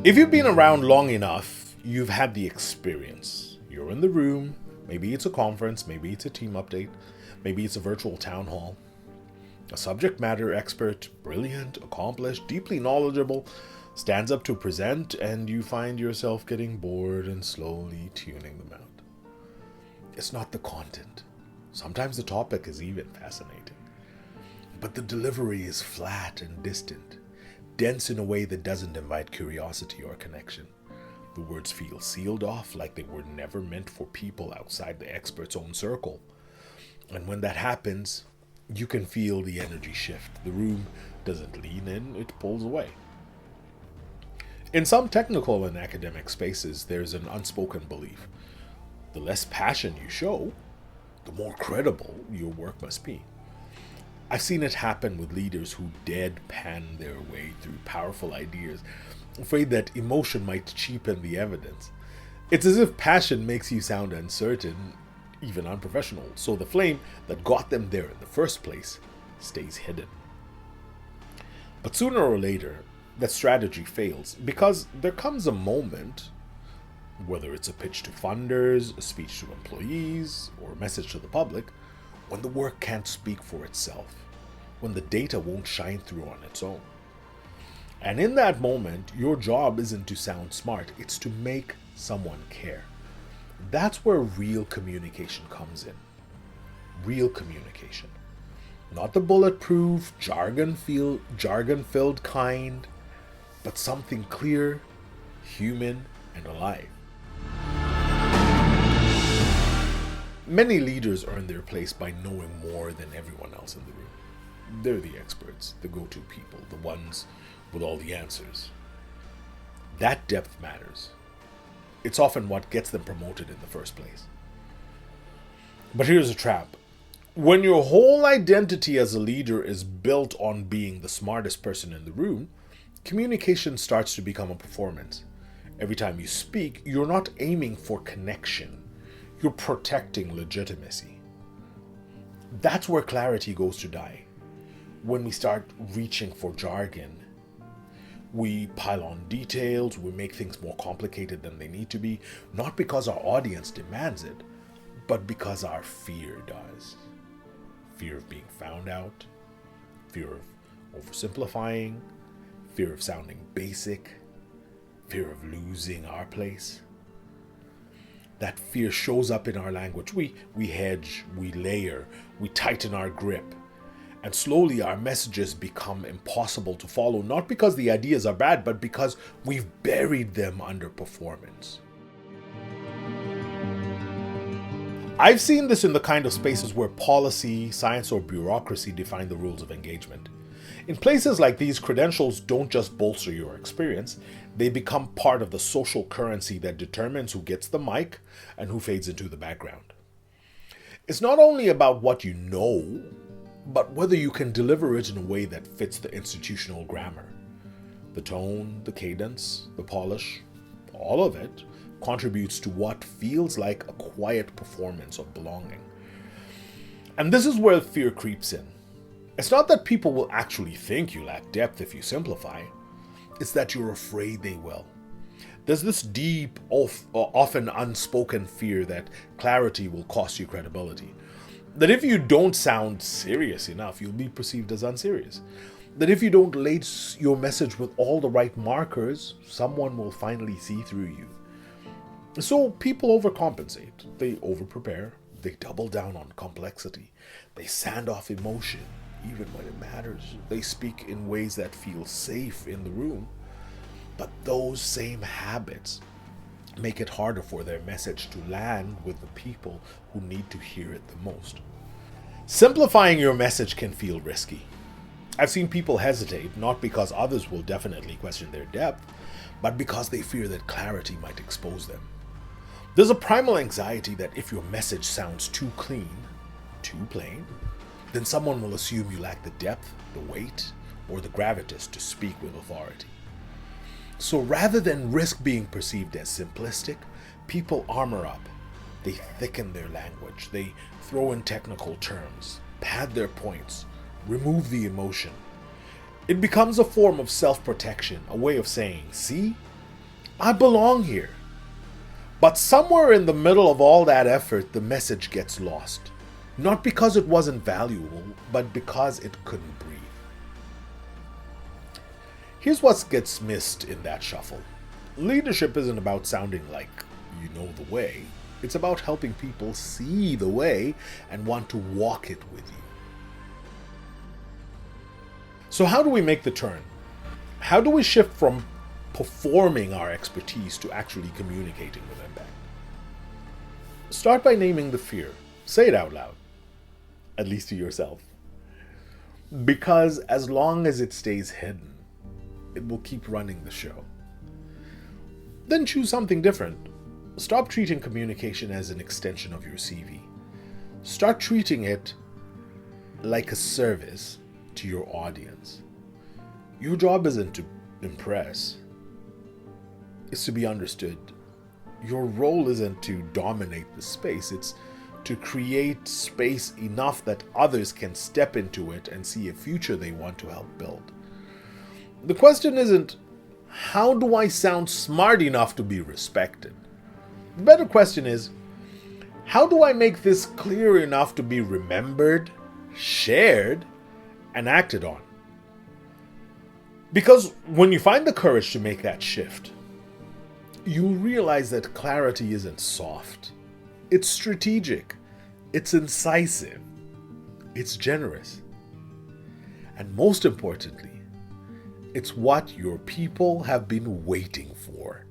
If you've been around long enough, you've had the experience. You're in the room, maybe it's a conference, maybe it's a team update, maybe it's a virtual town hall. A subject matter expert, brilliant, accomplished, deeply knowledgeable, stands up to present, and you find yourself getting bored and slowly tuning them out. It's not the content. Sometimes the topic is even fascinating. But the delivery is flat and distant, dense in a way that doesn't invite curiosity or connection. The words feel sealed off, like they were never meant for people outside the expert's own circle. And when that happens, you can feel the energy shift. The room doesn't lean in, it pulls away. In some technical and academic spaces, there's an unspoken belief. The less passion you show, the more credible your work must be. I've seen it happen with leaders who deadpan their way through powerful ideas, afraid that emotion might cheapen the evidence. It's as if passion makes you sound uncertain, even unprofessional, so the flame that got them there in the first place stays hidden. But sooner or later, that strategy fails because there comes a moment, whether it's a pitch to funders, a speech to employees, or a message to the public, when the work can't speak for itself, when the data won't shine through on its own. And in that moment, your job isn't to sound smart, it's to make someone care. That's where real communication comes in. Real communication. Not the bulletproof, jargon-filled kind, but something clear, human, and alive. Many leaders earn their place by knowing more than everyone else in the room. They're the experts, the go-to people, the ones with all the answers. That depth matters. It's often what gets them promoted in the first place. But here's a trap. When your whole identity as a leader is built on being the smartest person in the room, communication starts to become a performance. Every time you speak, you're not aiming for connection. You're protecting legitimacy. That's where clarity goes to die. When we start reaching for jargon, we pile on details, we make things more complicated than they need to be, not because our audience demands it, but because our fear does. Fear of being found out, fear of oversimplifying, fear of sounding basic, fear of losing our place. That fear shows up in our language. We hedge, we layer, we tighten our grip. And slowly our messages become impossible to follow, not because the ideas are bad, but because we've buried them under performance. I've seen this in the kind of spaces where policy, science, or bureaucracy define the rules of engagement. In places like these, credentials don't just bolster your experience, they become part of the social currency that determines who gets the mic and who fades into the background. It's not only about what you know, but whether you can deliver it in a way that fits the institutional grammar. The tone, the cadence, the polish, all of it contributes to what feels like a quiet performance of belonging. And this is where fear creeps in. It's not that people will actually think you lack depth if you simplify. It's that you're afraid they will. There's this deep, often unspoken fear that clarity will cost you credibility. That if you don't sound serious enough, you'll be perceived as unserious. That if you don't lace your message with all the right markers, someone will finally see through you. So people overcompensate. They overprepare. They double down on complexity. They sand off emotion, even when it matters. They speak in ways that feel safe in the room. But those same habits make it harder for their message to land with the people who need to hear it the most. Simplifying your message can feel risky. I've seen people hesitate, not because others will definitely question their depth, but because they fear that clarity might expose them. There's a primal anxiety that if your message sounds too clean, too plain, then someone will assume you lack the depth, the weight, or the gravitas to speak with authority. So rather than risk being perceived as simplistic, people armor up. They thicken their language. They throw in technical terms, pad their points, remove the emotion. It becomes a form of self-protection, a way of saying, see, I belong here. But somewhere in the middle of all that effort, the message gets lost. Not because it wasn't valuable, but because it couldn't breathe. Here's what gets missed in that shuffle. Leadership isn't about sounding like you know the way. It's about helping people see the way and want to walk it with you. So how do we make the turn? How do we shift from performing our expertise to actually communicating with impact? Start by naming the fear. Say it out loud, at least to yourself. Because as long as it stays hidden, it will keep running the show. Then choose something different. Stop treating communication as an extension of your CV. Start treating it like a service to your audience. Your job isn't to impress, it's to be understood. Your role isn't to dominate the space, it's to create space enough that others can step into it and see a future they want to help build. The question isn't, how do I sound smart enough to be respected? The better question is, how do I make this clear enough to be remembered, shared, and acted on? Because when you find the courage to make that shift, you'll realize that clarity isn't soft. It's strategic. It's incisive. It's generous. And most importantly, it's what your people have been waiting for.